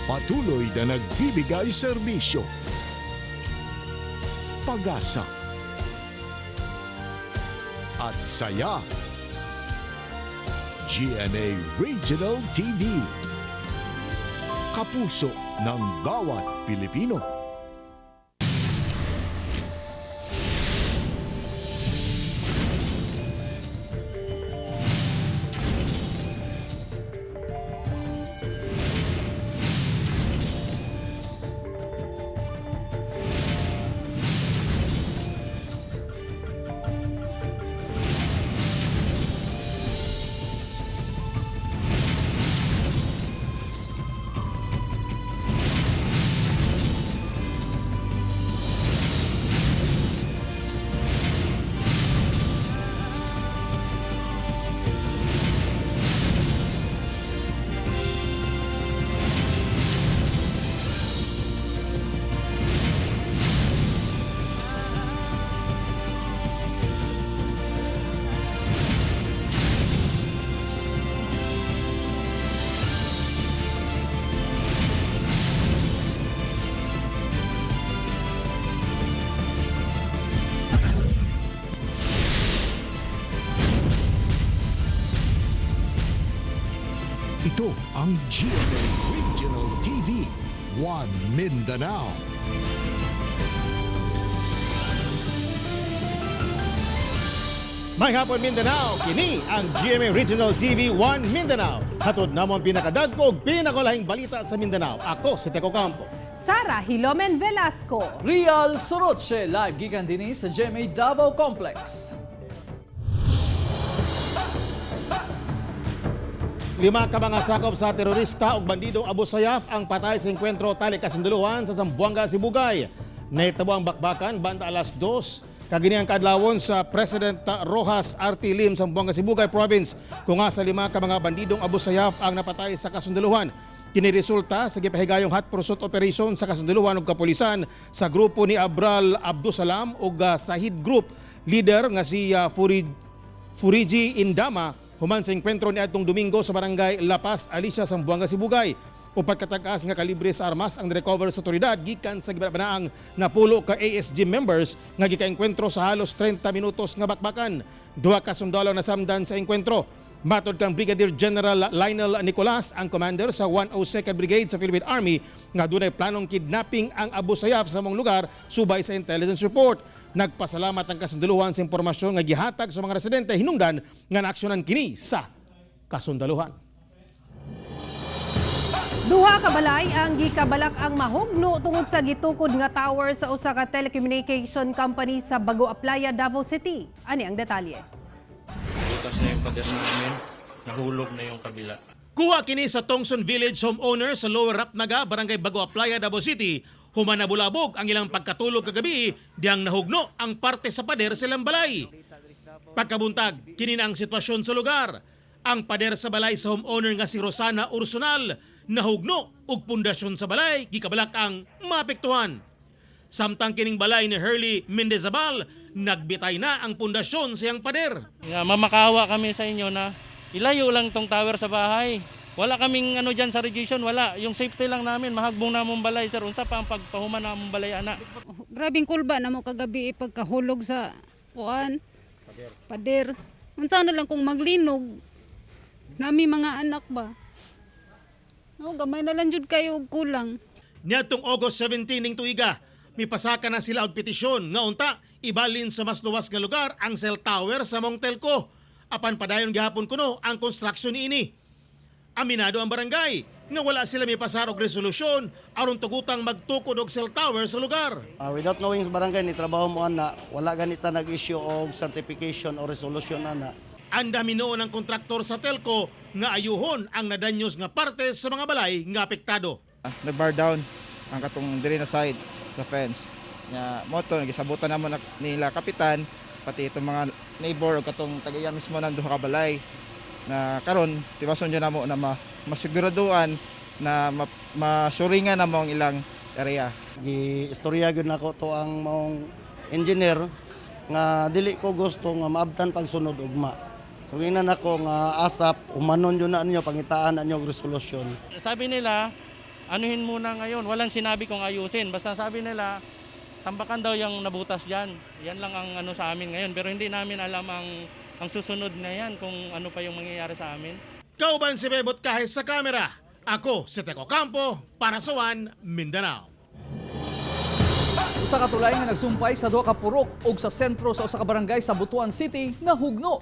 patuloy na nagbibigay serbisyo. Pag-asa at saya. GMA Regional TV. Kapuso ng bawat Pilipino. Ito ang GMA Regional TV, One Mindanao. May hapon Mindanao, kini ang GMA Regional TV 1 Mindanao. Hatod namon pinakadagkog pinakulahing balita sa Mindanao. Ako si Teco Campo. Sara Hilomen Velasco. Real Soroche, live gikan din sa GMA Davao Complex. 5 ka mga sakop sa terorista ug bandidong Abu Sayyaf ang patay sa enkwentro tali kasunduluhan sa Zamboanga, Sibugay. Nahitabo ang bakbakan banda alas 2 kagini ang kadlawon sa President Rojas R.T. Lim sa Zamboanga, Sibugay Province. Kung nga sa 5 ka mga bandidong Abu Sayyaf ang napatay sa kasunduluhan. Kiniresulta sa gipahigayong hot pursuit operation sa kasunduluhan ug kapulisan sa grupo ni Abral Abdusalam ug Sahid Group leader nga si Furiji Indama. Human sa enkwentro ni atong Domingo sa barangay La Paz, Alicia, Zamboanga, Sibugay. Upat katag-as nga kalibre sa armas ang recover sa otoridad gikan sa gibanaang napulo ka ASG members nga gika-enkwentro sa halos 30 minutos nga bakbakan. 2 ka sundalo na samdan sa enkwentro. Matod kang Brigadier General Lionel Nicolas, ang commander sa 102nd Brigade sa Philippine Army, nga dunay planong kidnapping ang Abu Sayyaf sa mong lugar subay sa intelligence report. Nagpasalamat ang kasunduluhan sa impormasyon nga gihatag sa mga residente hinungdan nga naaksyonan kini sa kasundaluhan. 2 ka balay ang gikabalak ang mahugno tungod sa gitukod nga tower sa usa ka telecommunication company sa Bagoa Playa, Davao City. Ani ang detalye? Bukas na yung pader namin, nahulog na yung kabila. Kuha kini sa Tongson Village homeowner sa Lower Rapnaga, Barangay Bagoa Playa, Davao City. Human nabulabog ang ilang pagkatulog kagabi diyang nahugno ang parte sa pader sa ilang balay. Pagkabuntag, kini na ang sitwasyon sa lugar. Ang pader sa balay sa homeowner nga si Rosana Ursunal nahugno ug pundasyon sa balay gikabalak ang maapektuhan. Samtang kining balay ni Hurley Mendezabal, nagbitay na ang pundasyon sa iyang pader. Mamakawa kami sa inyo na ilayo lang tong tower sa bahay. Wala kaming ano dyan sa radiation, wala. Yung safety lang namin, mahagbong namong balay, sir. Unsa pa ang pagpahuman namong balay, ana. Grabing kulba na mo kagabi pagkahulog sa pader. Unsa na lang kung maglinog, nami mga anak ba? No, gamay na lang jud kayo og kulang. Niadtong August 17 ning tuiga, mipasaka na sila og petisyon nga unta ibalin sa mas luwas nga lugar ang cell tower sa mong telco. Apan padayon gihapon kuno ang construction niini. Aminado ang barangay nga wala sila may pasar og resolusyon aron tugutang magtukod og cell tower sa lugar. Without knowing sa barangay ni trabaho mo ana, wala ganita nag-issue og certification o resolution ana. Anda minoon ang kontraktor sa telco nga ayuhon ang nadanyos nga parte sa mga balay nga apektado. Nag-bar down ang katong diri na side sa fence. Nya moto nagisabutan namo nila kapitan pati itong mga neighbor o katong tagaya mismo nang duha ka balay. Na karon tibason dyan namo na masiguraduan na masuringan na mong ilang area. Gi-istorya gyud nako to ang mong engineer nga dili ko gusto nga maabtan pagsunod ugma. So ginan nako nga asap umanon yun na ninyo pangitaan ninyo og resolusyon. Sabi nila, anuhin muna ngayon. Walang sinabi kung ayusin. Basta sabi nila, tambakan daw yung nabutas dyan. Yan lang ang ano sa amin ngayon. Pero hindi namin alam ang susunod na yan kung ano pa yung mangyayari sa amin. Kauban si Bebot kahit sa kamera. Ako si Teco Campo para sa One Mindanao. Usa ka tulay nga nagsumpay sa duha ka purok ug sa sentro sa usa ka barangay sa Butuan City nga hugno.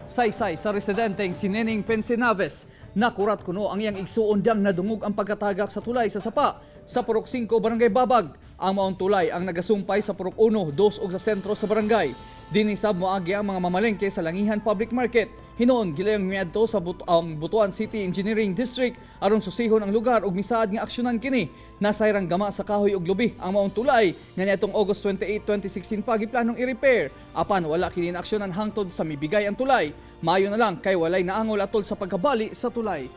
Saysay sa residenteng si Nening Pensenaves, nakurat kuno ang iyang igsuon diyang nadungog ang pagkatagak sa tulay sa sapa sa Purok 5 Barangay Babag. Ang maong tulay ang nagasumpay sa Purok 1, 2 ug sa sentro sa barangay. Dinisab moagi ang mga mamalengke sa Langihan Public Market. Hinoon gilayong miadto sa Butuan City Engineering District aron susihon ang lugar ug misaad nga aksyonan kini. Nasayrang gama sa kahoy ug lubi ang maong tulay nga niadtong August 28, 2016 pa giplanong i-repair. Apan wala kini aksyonan hangtod sa mibigay ang tulay. Mayo na lang kay walay naangol atol sa pagkabali sa tulay.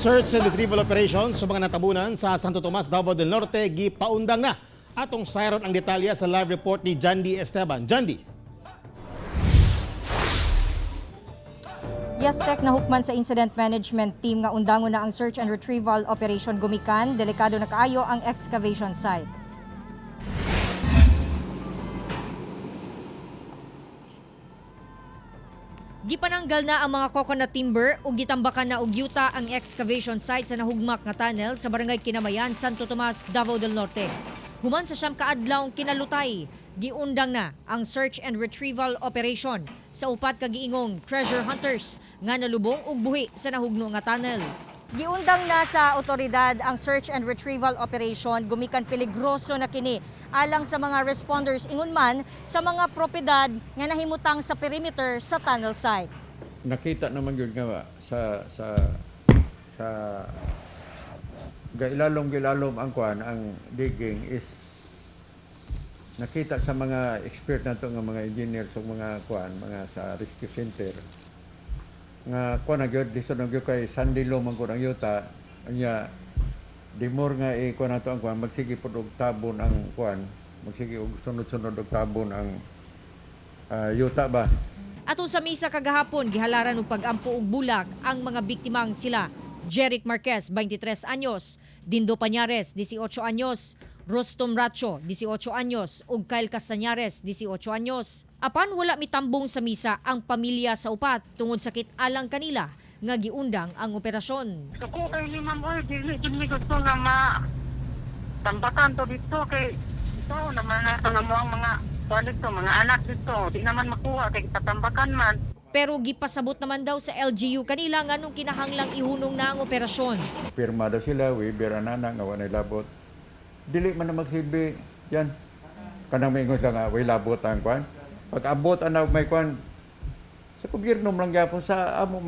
Search and retrieval operation sa mga natabunan sa Santo Tomas, Davao del Norte gipaundang na. Atong sayron ang detalya sa live report ni Jandy Esteban. Jandy. Yes, Tech, nahukman sa incident management team nga undangon na ang search and retrieval operation gumikan. Delikado na kaayo ang excavation site. Gipananggal na ang mga coconut timber ug gitambakan na og yuta ang excavation site sa nahugmak nga tunnel sa barangay Kinamayan, Santo Tomas, Davao del Norte. Human sa siyam kaadlaw kinalutay, giundang na ang search and retrieval operation sa upat ka giingong treasure hunters nga nalubong ug buhi sa nahugno nga tunnel. Giundang na sa otoridad ang search and retrieval operation gumikan peligroso na kini alang sa mga responders ingon man sa mga propiedad nga nahimutang sa perimeter sa tunnel site. Nakita naman yun nga sa gilalom ang kuan ang digging is nakita sa mga expert nato nga mga engineers ug mga kuan mga sa rescue center nga kuan na gyud diso na gyud kay sandilo man gud ang yuta anya di more nga kuan nato ang kuan magsige pud og tabon ang kuan magsige og sunod-sunod og tabon ang yuta ba. Atong sa misa kagahapon gihalaran og pag-ampo og bulag ang mga biktimang sila Jeric Marquez, 23 anyos, Dindo Pañares, 18 anyos, Rostom Racho, 18 anyos, ug Kyle Castañares, 18 anyos. Apan wala mitambong sa misa ang pamilya sa upat tungod sakit alang kanila nga giundang ang operasyon. Ako kay ni Ma'am Oy, dili gusto nga tambakan to dito kay ito naman na ang mga dito, mga anak dito, di naman makuha kay tatambakan man. Pero gipasabot naman daw sa LGU kanila nga nung kinahanglang ihunong na ang operasyon. Pirma daw sila, waiver anana nga walay labot. Dili man na magsilbi yan. Kanang may ingon nga way labot ang kuan. Pag abot ana may kuan sa gobyerno man gyapon sa amo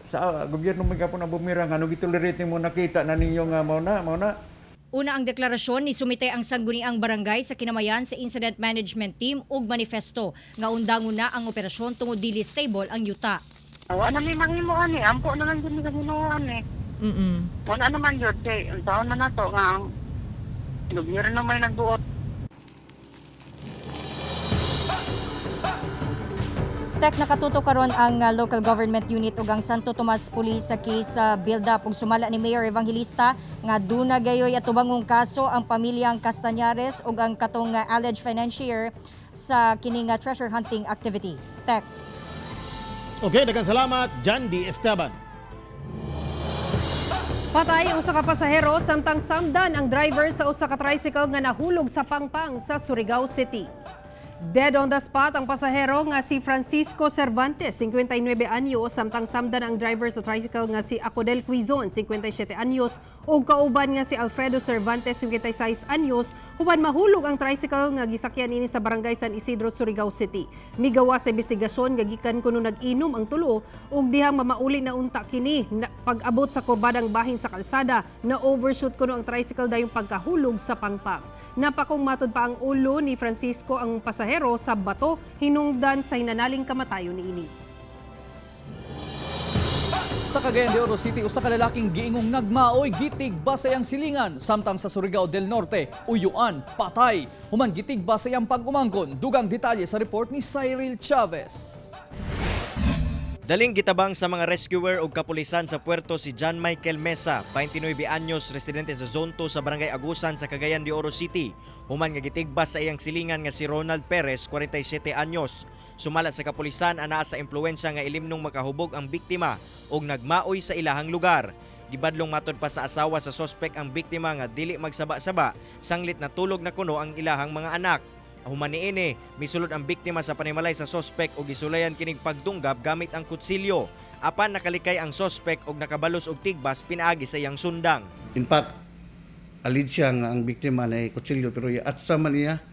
sa gobyerno man gyapon ang bumirang ano gitolerate nimo nakita na ninyo nga mao na. Una ang deklarasyon ni sumite ang sangguniang barangay sa Kinamayan sa incident management team ug manifesto nga undangon na ang operasyon tungod dili stable ang yuta. Wala na may mangimuan ampo na lang din ni ginuan Wala naman yun kay taon man nato nga ang gobyerno may nagduot. Tek, nakatuto karon ang local government unit ug ang Santo Tomas Police sa case build-up ug sumala ni Mayor Evangelista nga duna gayoy atubangong kaso ang pamilyang Castañares ug ang katong alleged financier sa kining treasure hunting activity. Tek. Okay, daghang salamat, Jandy Esteban. Patay ang usa ka pasahero samtang samdan ang driver sa usa ka tricycle nga nahulog sa Pangpang sa Surigao City. Dead on the spot ang pasahero nga si Francisco Cervantes, 59 anyos, samtang samdan ang driver sa tricycle nga si Acodel Quizon, 57 anyos, ug kauban nga si Alfredo Cervantes, 56 anyos, human mahulog ang tricycle nga gisakyan ini sa barangay San Isidro, Surigao City. Migawa sa investigasyon nga gikan kuno nag-inom ang tulo ug dihang mamauli na unta kini pag-abot sa kurbadang bahin sa kalsada na overshoot kuno ang tricycle dayong pagkahulog sa Pangpang. Napakong matod pa ang ulo ni Francisco ang pasahero sa bato hinungdan sa hinanaling kamatayon niini. Sa Cagayan de Oro City, usa ka lalaking giingong nagmaoy gitig basayang silingan samtang sa Surigao del Norte, uyuan, patay. Human gitig basayang pag-umangkon. Dugang detalye sa report ni Cyril Chavez. Daling gitabang sa mga rescuer ug kapulisan sa puerto si John Michael Mesa, 29 anyos, residente sa Zone 2 sa Barangay Agusan sa Cagayan de Oro City. Human nga gitigbas sa iyang silingan nga si Ronald Perez, 47 anyos. Sumala sa kapulisan ana sa impluwensya nga ilimnong makahubog ang biktima ug nagmaoy sa ilahang lugar. Gibadlong matod pa sa asawa sa sospek ang biktima nga dili magsaba-saba sanglit natulog na kuno ang ilahang mga anak. Human niini, misulod ang biktima sa panimalay sa sospek ug gisulayan kining pagdunggab gamit ang kutsilyo. Apan nakalikay ang sospek ug nakabalos og tigbas pinaagi sa iyang sundang. In fact, alid siya nga ang biktima na kutsilyo pero at sa man niya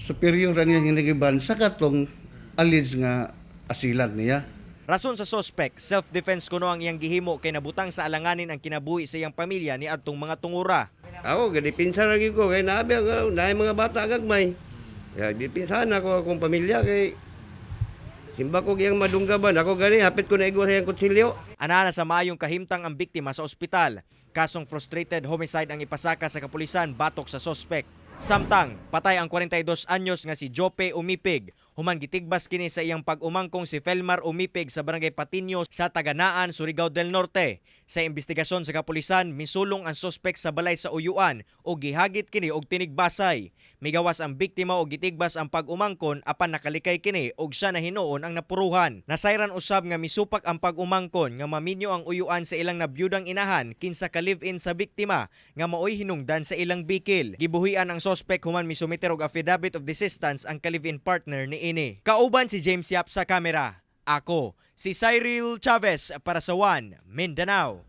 superior ang iyang hinigiban sa katong alid nga asilan niya. Rason sa sospek, self-defense kuno ang iyang gihimo kay nabutang sa alanganin ang kinabuhi sa iyang pamilya ni adtong mga tungura. Ako, gadipinsa lagi ko kay nabi ang mga bata gagmay. Ya, dipinsan ako akong pamilya kay simba ko giyang madunggaban. Ako gani, hapit ko na igo sa iyang kutsilyo. Anana sa maayong kahimtang ang biktima sa ospital. Kasong frustrated homicide ang ipasaka sa kapulisan batok sa sospek. Samtang, patay ang 42 anyos nga si Jope Umipig. Human gitigbas kini sa iyang pag-umangkong si Felmar Umipig sa Barangay Patiño sa Taganaan, Surigao del Norte. Sa investigasyon sa kapulisan, misulong ang sospek sa balay sa Uyuan o gihagit kini og tinigbasay. Migawas ang biktima og gitigbas ang pag-umangkon apan nakalikay kini og siya na hinuon ang napuruhan. Nasayran usab nga misupak ang pag-umangkon nga maminyo ang Uyuan sa ilang nabiyudang inahan kinsa ka live-in sa biktima nga maoy hinungdan sa ilang bikil. Gibuhian ang sospek human misumiter og affidavit of desistance ang ka-live-in partner ni ini. Kauban si James Yap sa kamera. Ako, si Cyril Chavez para sa One Mindanao.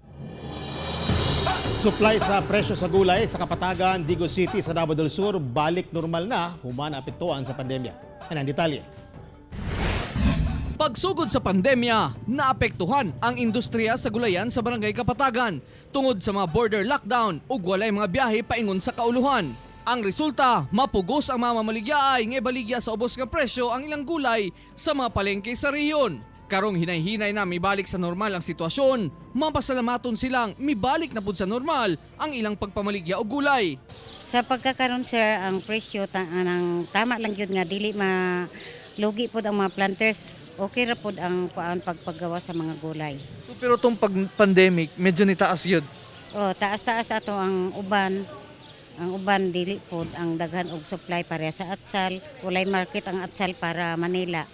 Supply sa presyo sa gulay sa Kapatagan, Digo City sa Davao del Sur, balik normal na, human apektuhan sa pandemya. Yan ang detalye. Pagsugod sa pandemya, naapektuhan ang industriya sa gulayan sa Barangay Kapatagan tungod sa mga border lockdown ug walay mga biyahe paingon sa kauluhan. Ang resulta, mapugos ang mga mamaligyaay nga ibaligya sa ubos nga presyo ang ilang gulay sa mga palengke sa rehiyon. Karong hinay-hinay na mibalik sa normal ang sitwasyon, mapasalamaton silang mibalik na pud sa normal ang ilang pagpamaligya og gulay. Sa pagkakaroon sir, ang presyo tama lang yun nga dili malugi pud ang mga planters. Okay ra pud ang pagpagawa sa mga gulay. Pero tong pag-pandemic, medyo nitaas yun. Taas-taas ato ang uban. Ang uban dili pod ang daghan og supply pareha sa atsal, walay market ang atsal para Manila.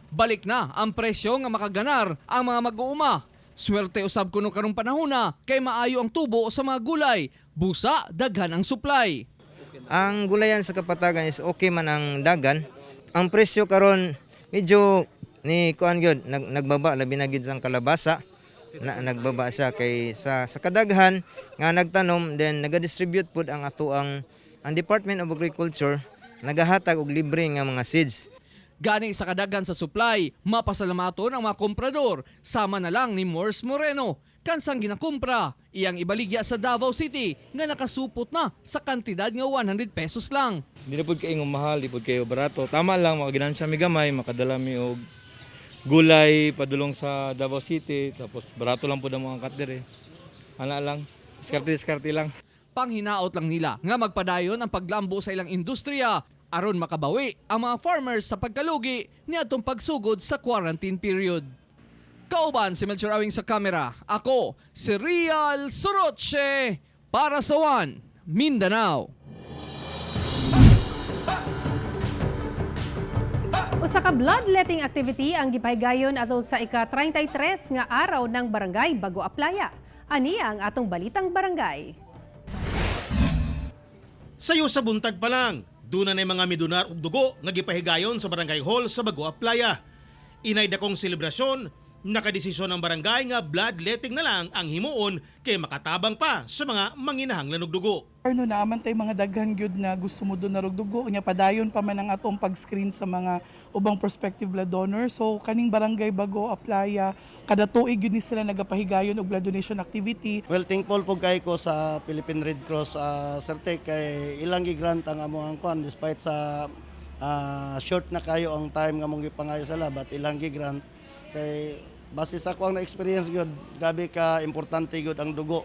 Balik na ang presyo nga makaganar ang mga mag-uuma. Swerte usab kuno karong panahona kay maayo ang tubo sa mga gulay, busa daghan ang supply. Ang gulayan sa Kapatagan is okay man ang dagan. Ang presyo karon medyo ni kuan gyud nagbaba labi na gid sang kalabasa. Nagbaba siya kay sa kadaghan nga nagtanom then naga-distribute pud ang Department of Agriculture nagahatag og libre nga mga seeds. Gani sa kadaghan sa supply, mapasalamaton ang mga komprador. Sama na lang ni Morse Moreno, kansang ginakumpra, iyang ibaligya sa Davao City nga nakasupot na sa kantidad nga 100 pesos lang. Hindi na po kayo mahal, di po kayo barato. Tama lang, makaginansya mi gamay, makadala mi og gulay padulong sa Davao City, tapos barato lang po ang mga katder. Ana lang, diskarte lang. Panghinaot lang nila nga magpadayon ang paglambo sa ilang industriya aron makabawi ang mga farmers sa pagkalugi niadtong pagsugod sa quarantine period. Kauban si Melchor Awing sa kamera, ako si Rial Soroche para sa One Mindanao. Usa ka bloodletting activity ang gipahigayon ato sa ika-33 nga araw ng Barangay Bago Aplaya. Ani ang atong balitang barangay. Sayo sa buntag pa lang, doon na mga midunar ug dugo nga gipahigayon sa Barangay Hall sa Bago Aplaya. Inay dakong selebrasyon, nakadesisyon ng barangay nga bloodletting na lang ang himuon kay makatabang pa sa mga manginahanglan og dugo. Ano naman tay mga daghan gyud na gusto mo doon na dugo nya padayon pa man ang atong pag-screen sa mga ubang prospective blood donor. So kaning Barangay Bago Aplaya kada tuig gyud ni sila nagapahigayon og blood donation activity. Well, thankful po kay ko sa Philippine Red Cross Serte kay ilang gi-grant ang among kuan despite sa short na kayo ang time nga mong gipangayo sa labat ilang gi-grant kay base sa kuang na experience gyud grabe ka importante gyud ang dugo.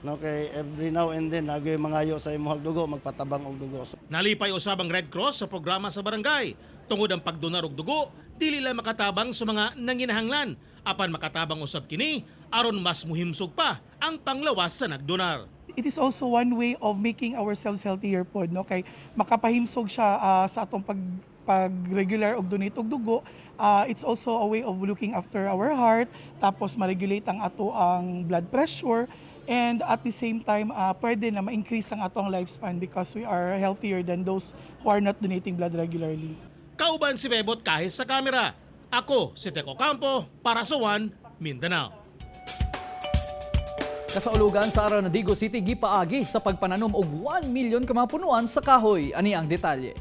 No, kay every now and then nagoy mangayo sa imong dugo magpatabang og dugo. Nalipay usab ang Red Cross sa programa sa barangay. Tungod ang pagdonar og dugo, dili lang makatabang sa mga nanginahanglan. Apan makatabang usab kini aron mas muhimsog pa ang panglawas sa nagdonar. It is also one way of making ourselves healthier po, no? Kay makapahimsog siya sa atong pag-regular og donate og dugo. It's also a way of looking after our heart, tapos ma-regulate ang ato ang blood pressure, and at the same time pwede na ma-increase ang atong lifespan because we are healthier than those who are not donating blood regularly. Kauban si Bebot kahit sa kamera. Ako si Teco Campo para sa One Mindanao. Kasaulugan sa araw na Digo City gipaagi sa pagpananom og 1 million ka mga punuan sa kahoy. Ani ang detalye.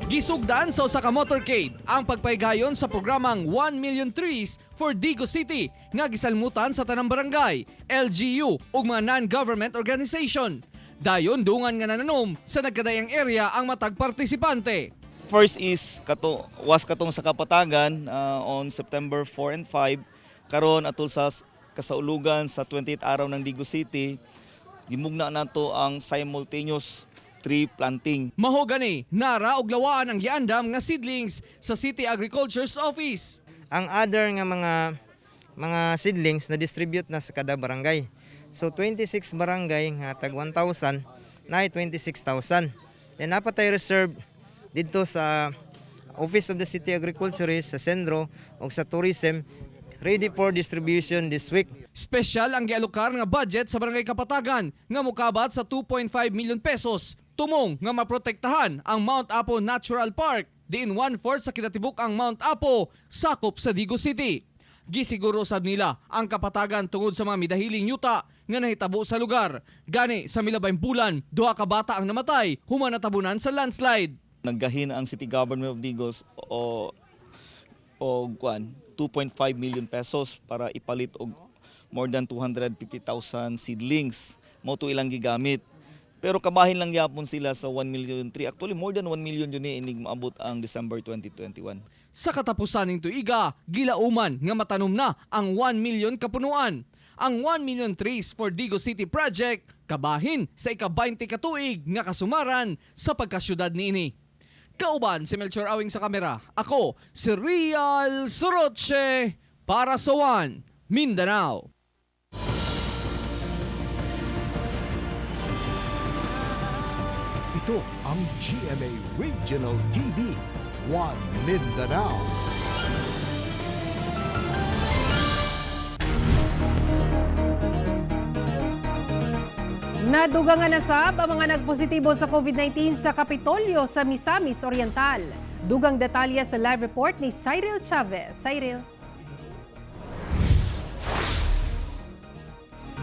Gisugdan sa usa ka motorcade ang pagpaygayon sa programang 1 Million Trees for Digo City nga gisalmutan sa tanang barangay, LGU ug mga non-government organization. Dayon dungan nga nananom sa nagkadayang area ang matag partisipante. First is katong sa Kapatagan on September 4 and 5. Karon atul sa kasaulugan sa 28th araw ng Digo City, gimugna nato ang simultaneous tree planting. Maho gani, nara og lawaan ang giandam nga seedlings sa City Agriculture's Office. Ang other nga mga seedlings na distribute na sa kada barangay. So 26 barangay nga tag 1,000 na 26,000. Then napatay reserve dito sa Office of the City Agriculturist, sa Sendro o sa Tourism, ready for distribution this week. Special ang gialokar nga budget sa Barangay Kapatagan nga mokabat sa 2.5 million pesos. Tumong nga maprotektahan ang Mount Apo Natural Park, diin 1/4 sa kinatibuk ang Mount Apo sakop sa Digo City. Gisiguro sad nila ang Kapatagan tungod sa mga midahiling yuta nga nahitabo sa lugar. Gani sa milabayng bulan, 2 ka bata ang namatay human natabunan sa landslide. Naggahin ang City Government of Digos o 2.5 million pesos para ipalit og more than 250,000 seedlings. Mao to ilang gigamit. Pero kabahin lang yapon sila sa 1 million tree. Actually more than 1 million yun inig maabot ang December 2021. Sa katapusan ning tuiga, gilauman nga matanom na ang 1 million kapunuan. Ang 1 million trees for Digo City project kabahin sa ika-20 ka tuig nga kasumaran sa pagkasyudad niini. Kauban si Melchor Awing sa kamera. Ako si Rial Soroche para sa One Mindanao. Ito ang GMA Regional TV, One Mindanao. Nadugang nasab ang mga nagpositibo sa COVID-19 sa Kapitolyo sa Misamis Oriental. Dugang detalye sa live report ni Cyril Chavez. Cyril.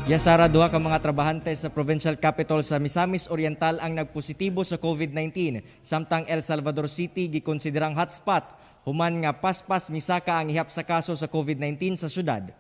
Yasara, duha ka mga trabahante sa Provincial Capital sa Misamis Oriental ang nagpositibo sa COVID-19. Samtang El Salvador City gikonsiderang hotspot. Human nga paspas misaka ang ihap sa kaso sa COVID-19 sa syudad.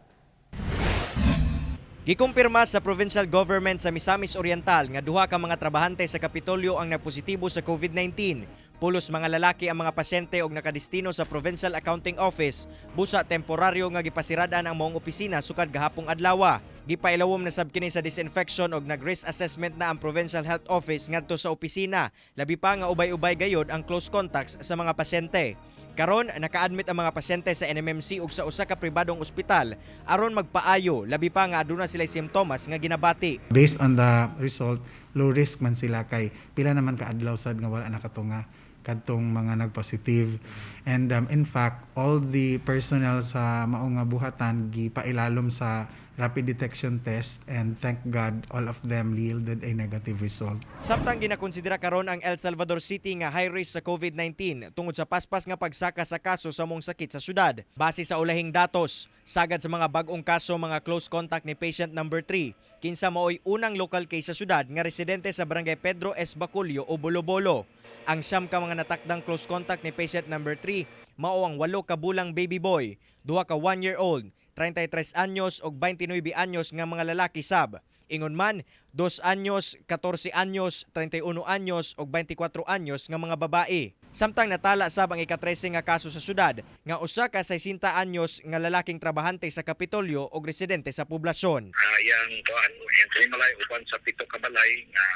Gikumpirma sa provincial government sa Misamis Oriental nga duha ka mga trabahante sa Kapitolyo ang nagpositibo sa COVID-19. Pulos mga lalaki ang mga pasyente og nakadestino sa Provincial Accounting Office. Busa temporaryo nga gipasiradan ang maong opisina sukad gahapong adlaw. Gipailawom na sab kini sa disinfection og nag-risk assessment na ang Provincial Health Office ngadto sa opisina. Labi pa nga ubay-ubay gayod ang close contacts sa mga pasyente. Karon naka-admit ang mga pasyente sa NMMC ug sa usa ka pribadong ospital aron magpaayo, labi pa nga aduna sila simptomas nga ginabati. Based on the result, low risk man sila kay pila naman ka adlaw sad nga wala nakatunga kadtong mga nagpositive. And in fact, all the personnel sa maong nga buhatan gipailalom sa rapid detection test, and thank God all of them yielded a negative result. Samtang ginakonsidera karon ang El Salvador City nga high risk sa COVID-19 tungod sa paspas nga pagsaka sa kaso sa mong sakit sa syudad. Base sa ulahing datos, sagad sa mga bag-ong kaso mga close contact ni patient number 3. Kinsa maoy unang local case sa syudad nga residente sa barangay Pedro S. Bacolio o Bolo-Bolo. Ang siyam ka mga natakdang close contact ni patient number 3 mao ang 8 ka bulang baby boy, 2 ka 1-year-old, 33 anyos og 29 anyos nga mga lalaki sab. Ingon man, 2 anyos, 14 anyos, 31 anyos og 24 anyos nga mga babae. Samtang natala sab ang ika-13 nga kaso sa syudad nga usa ka 60 anyos nga lalaking trabahante sa Kapitolyo og residente sa poblasyon. Yang kuan entry malay uban sa pito ka balay nga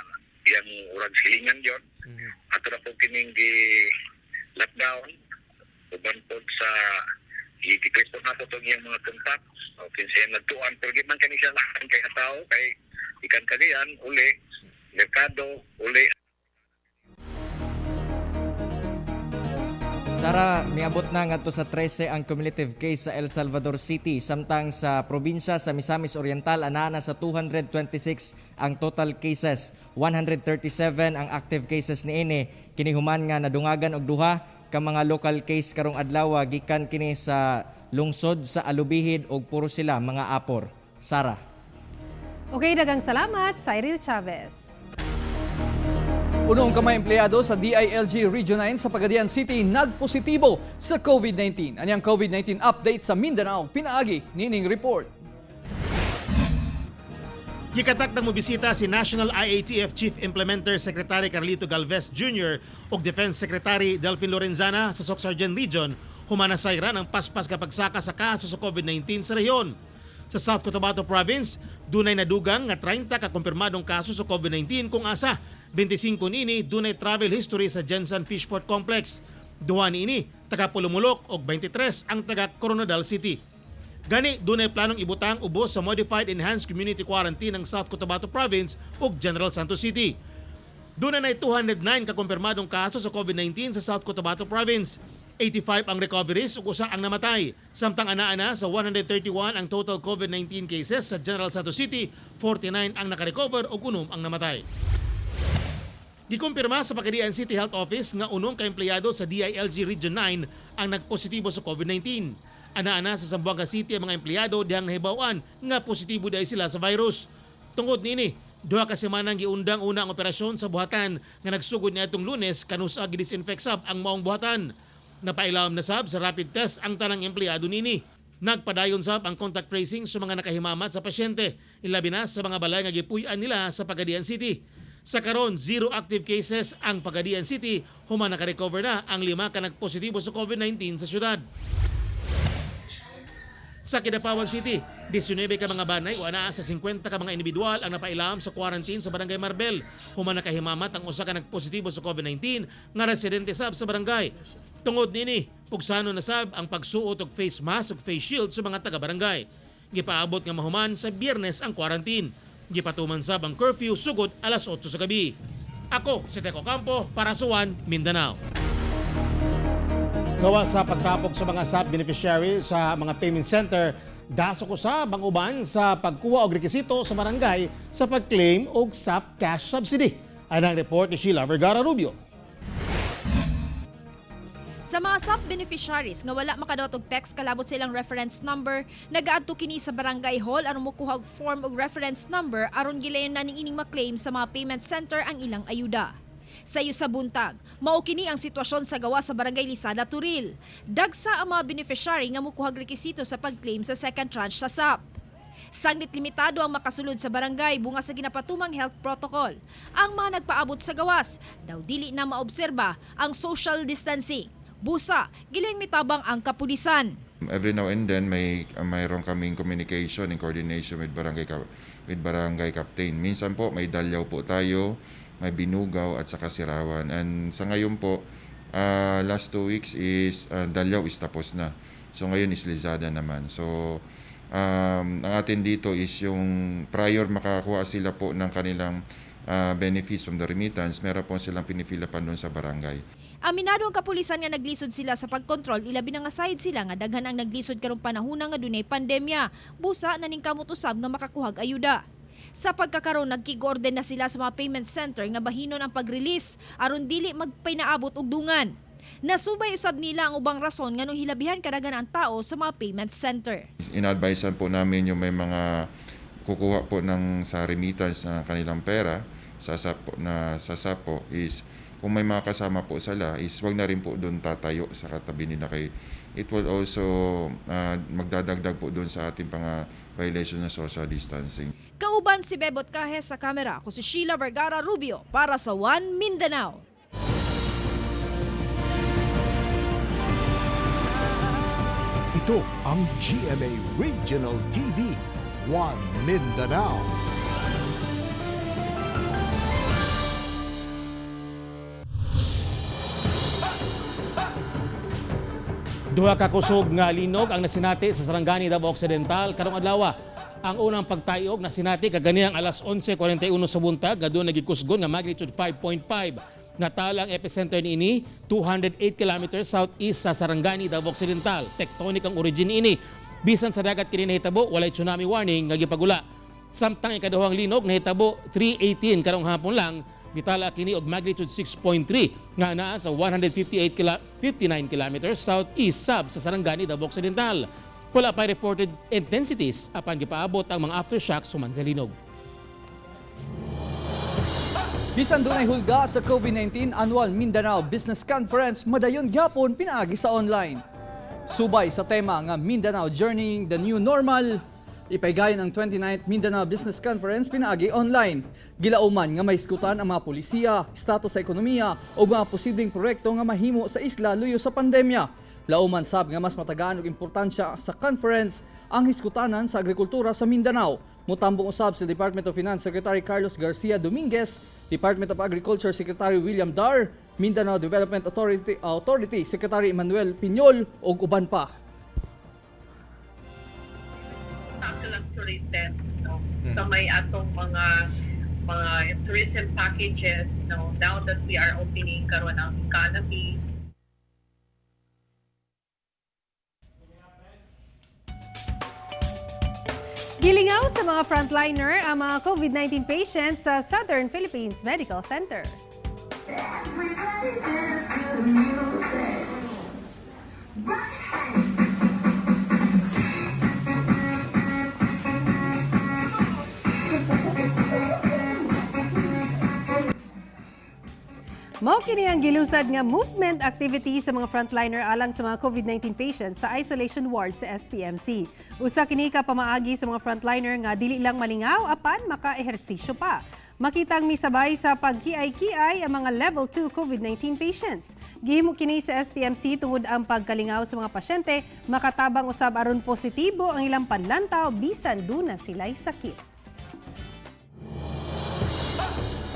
yang urang silingan yon. Ato na po kining gi lockdown uban po sa i-request po nato itong iyang mga kontak. O kinsa nagtuan, pero giman kani siya lakan kay tao, kay ikan Cagayan, uli, Mercado, uli. Sara, miabot na ngadto sa 13 ang cumulative case sa El Salvador City, samtang sa probinsya sa Misamis Oriental anaa sa 226 ang total cases. 137 ang active cases niini. Kini human nga nadungagan og duha ka mga local case karong adlaw gikan kini sa lungsod sa Alubihid og puro sila mga apor. Sara. Okay, dagang salamat, Cyril Chavez. Unong kamay empleyado sa DILG Region 9 sa Pagadian City nagpositibo sa COVID-19. Anyang COVID-19 update sa Mindanao, pinaagi nining report. Gikatak ng mobisita si National IATF Chief Implementer Secretary Carlito Galvez Jr. ug Defense Secretary Delphine Lorenzana sa Sorsogon Region humanasayra ng paspas kapagsaka sa kaso sa COVID-19 sa rehiyon. Sa South Cotabato Province, dunay nadugang nga 30 ka kumpirmadong kaso sa COVID-19 kung asa 25 niini dunay travel history sa Jensen Fishport Complex. Duha niini taga Pulumulok ug 23 ang taga Coronadal City. Gani dunay planong ibutang ubos sa Modified Enhanced Community Quarantine ng South Cotabato Province ug General Santos City. Dunay 209 ka kumpirmadong kaso sa COVID-19 sa South Cotabato Province. 85 ang recoveries ug usa ang namatay. Samtang anaa sa 131 ang total COVID-19 cases sa General Santos City, 49 ang nakarecover ug 6 ang namatay. Gikumpirma sa Pagadian City Health Office nga unong ka-empleyado sa DILG Region 9 ang nagpositibo sa COVID-19. Ana-ana sa Zamboanga City ang mga empleyado dihang nahibawan nga positibo dahil sila sa virus. Tungod niini, duha ka semanang giundang una ang operasyon sa buhatan nga nagsugod niadtong Lunes kanusa gidisinfect sab ang maong buhatan. Napailam na sab sa rapid test ang tanang empleyado nini. Nagpadayon sab ang contact tracing sa mga nakahimamat sa pasyente, ilabi na sa mga balay nga gipuy-an nila sa Pagadian City. Sa karon, 0 active cases ang Pagadian City, human naka-recover na ang 5 ka nagpositibo sa COVID-19 sa syudad. Sa Kidapawan City, 19 ka mga banay o anaa sa 50 ka mga individual ang napailam sa quarantine sa Barangay Marbel. Human nakahimamat ang usa ka nagpositibo sa COVID-19 nga residente sab sa barangay. Tungod nini, pugsano na sab ang pagsuot og face mask ug face shield sa mga taga-barangay. Gipaabot nga mahuman sa Biyernes ang quarantine. Gipatuman sab ang curfew sugod alas 8 sa gabi. Ako si Teco Campo para sa One Mindanao. Gawa sa pagtapok sa mga SAP beneficiary sa mga payment center, dasok usab ang uban sa pagkuha og rekisito sa barangay sa pag-claim og SAP cash subsidy. Anang report ni Sheila Vergara Rubio. Sa mga SAP beneficiaries nga wala makadot og text kalabot silang reference number, nagaadto kini sa barangay hall aron mokuha og form og reference number aron gilayon na ning ining ma-claim sa mga payment center ang ilang ayuda. Sa iyo sa buntag, mao kini ang sitwasyon sa gawa sa barangay Lisada, Turil. Dagsa ang mga beneficiary nga mokuha og rekisito sa pag-claim sa second tranche sa SAP. Saglit limitado ang makasulod sa barangay bunga sa ginapatumang health protocol. Ang mga nagpaabot sa gawas, daw dili na maobserba ang social distancing. Busa, giling mitabang ang kapulisan. Every now and then mayroon kaming communication and coordination with barangay captain. Minsan po may dalyaw po tayo, may binugaw at saka sirawan. And sa ngayon po, last 2 weeks is dalyaw is tapos na. So ngayon is Lizada naman. So ang atin dito is yung prior makakuha sila po ng kanilang benefits from the remittance, meron po silang pinifilapan doon sa barangay. Aminado ang kapulisan nga naglisod sila sa pagkontrol, ilabi na nga side sila nga daghan ang naglisod karong panahon nga dunay pandemya. Busa na ning kamot usab nga makakuhag ayuda. Sa pagkakaroon, nagkigorden na sila sa mga payment center nga bahinon ang pag-release aron dili magpinaabot og dungan. Nasubay usab nila ang ubang rason nganong hilabihan kadaghan ang tao sa mga payment center. In-advisean po namin yung may mga kukuha po ng sa remittance na kanilang pera sa SAP po is kung may mga kasama po sila is wag na rin po doon tatayo sa katabi nila kay it will also magdadagdag po doon sa ating mga violation ng social distancing. Kauban si Bebot Kahes sa kamera, ako si Sheila Vergara Rubio para sa One Mindanao. Ito ang GMA Regional TV, One Mindanao. Duha ka kusog nga linog ang nasinati sa Sarangani, Davao Occidental karong adlaw. Ang unang pagtayog nasinati kaganihang alas 11:41 sa buntag nga doon nagikusgon nga magnitude 5.5. Natala ang epicenter niini 208 kilometers southeast sa Sarangani, Davao Occidental. Tectonic ang origin ini. Bisan sa dagat kini nahitabo walay tsunami warning nga gipagula. Samtang ikaduhang linog nahitabo 3:18 karong hapon lang. Bitala kini og magnitude 6.3 nga naa sa 59 kilometers southeast sab sa Sarangani, Davao Occidental. Wala pa reported intensities apan gipaabot ang mga aftershocks human sa linog. Bisan dunay hulga sa COVID-19 Annual Mindanao Business Conference, madayon gyapon pinaagi sa online. Subay sa tema nga Mindanao Journeying the New Normal, ipaygayon ang 29th Mindanao Business Conference pinaagi online. Gilauman nga may iskutan ang mga polisiya, status sa ekonomiya o mga posibleng proyekto nga mahimo sa isla luyo sa pandemya. Lauman sab nga mas matagaan og importansya sa conference ang hiskutanan sa agrikultura sa Mindanao. Mutambong usab sa Department of Finance Secretary Carlos Garcia Dominguez, Department of Agriculture Secretary William Dar, Mindanao Development Authority Secretary Emmanuel Piñol ug uban pa. Tourism, so may atong mga tourism packages, now that we are opening karon ang economy. Gilingaw sa mga frontliner ang mga COVID-19 patients sa Southern Philippines Medical Center. Mao kini ang gilusad nga movement activity sa mga frontliner alang sa mga COVID-19 patients sa isolation ward sa SPMC. Usa kini ka pamaagi sa mga frontliner nga dili lang malingaw apan maka-ehersisyo pa. Makitang misabay sa pagkiay-kiay ang mga level 2 COVID-19 patients. Gihimo kini sa SPMC tungod ang pagkalingaw sa mga pasyente, makatabang usab aron positibo ang ilang panlantaw bisan duna sila'y sakit.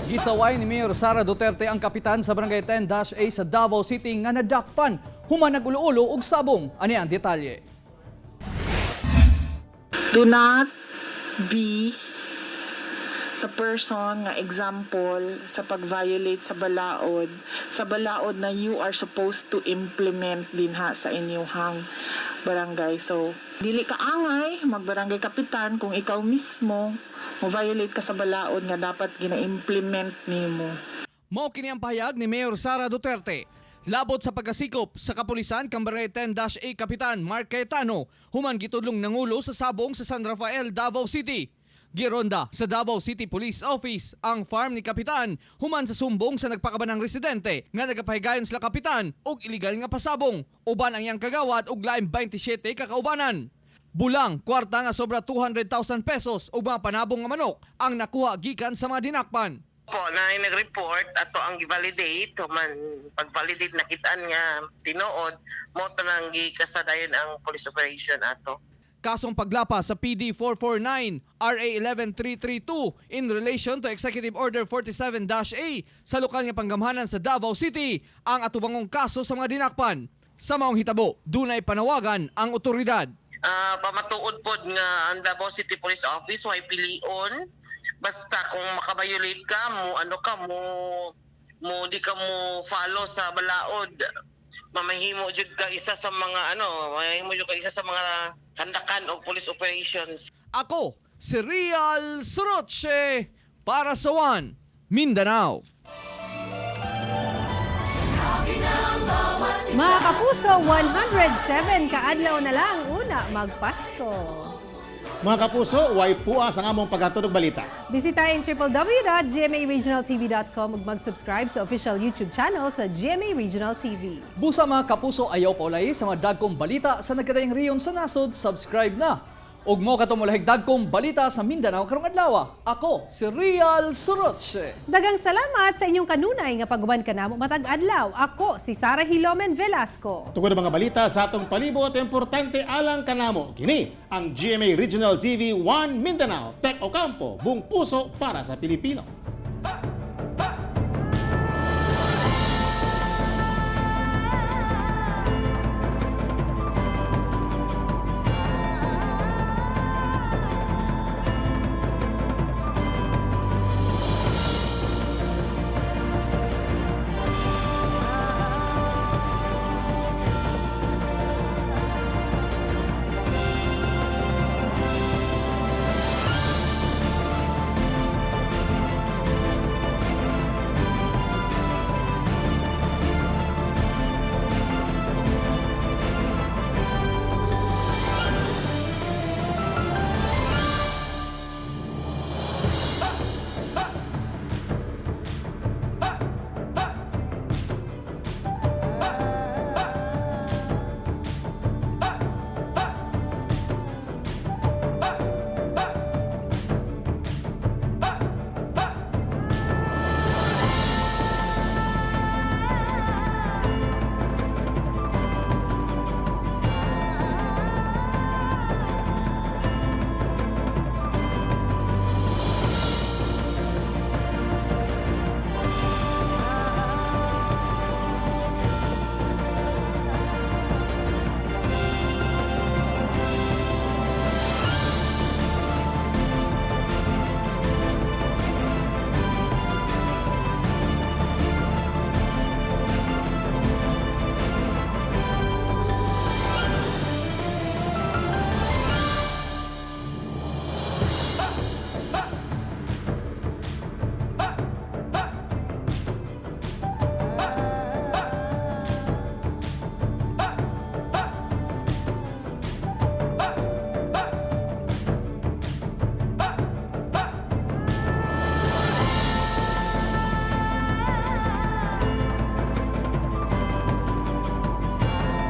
Gisaway ni Mayor Sara Duterte ang kapitan sa Barangay 10-A sa Davao City nga nadakpan human nag-ulo-ulo og sabong. Ani ang detalye. Do not be the person nga example sa pag-violate sa balaod na you are supposed to implement dinha sa inyong barangay. So, dili ka angay magbarangay kapitan kung ikaw mismo mo-violate ka sa balaod nga dapat gina-implement nimo. Mao kini ang pahayag ni Mayor Sara Duterte. Labot sa pagkasikop sa kapulisan kang Barangay 10-A Kapitan Mark Cayetano, human gitudlong nangulo sa sabong sa San Rafael, Davao City. Gironda sa Davao City Police Office ang farm ni Kapitan human sa sumbong sa nagpakabanang residente nga nagapahigayon sila Kapitan og illegal nga pasabong. Uban ang iyang kagawad og laing 27 kakaubanan. Bulang kwarta nga sobra 200,000 pesos o mga panabong nga manok ang nakuha gikan sa mga dinakpan. Po, na nag-report ato ang i-validate, man pag-validate nakitaan nga tinuod, mo to nang gikasadayon ang police operation ato. Kasong paglapa sa PD 449 RA 11332 in relation to Executive Order 47-A sa lokal nga panggamhanan sa Davao City ang atubangong kaso sa mga dinakpan. Sa maong hitabo, dunay panawagan ang otoridad. Pamatuod pod nga ang Davao City Police Office way pilion basta kung makabayolate ka mo di ka mo follow sa balaod, mamahimo jud ka isa sa mga kandakan o police operations. Ako si Real Soroche para sa One Mindanao. Mga kapuso, 107 kaadlaw na lang una magpasko. Mga kapuso, way puas ang among paghatod og balita. Bisitahin www.gmaregionaltv.com ug mag-subscribe sa official YouTube channel sa GMA Regional TV. Busa mga kapuso, ayaw paulay sa mga dagkong balita sa nagkadayang riyon sa nasod, subscribe na. Ug mo katumulahig dagkong balita sa Mindanao karong adlaw. Ako si Real Soroche. Dagang salamat sa inyong kanunay nga pag-uban kanamo matag adlaw. Ako si Sara Hilomen Velasco. Tungod ang mga balita sa atong palibot, importante alang kanamo. Kini ang GMA Regional TV 1 Mindanao. Tek Ocampo, buong puso para sa Pilipino.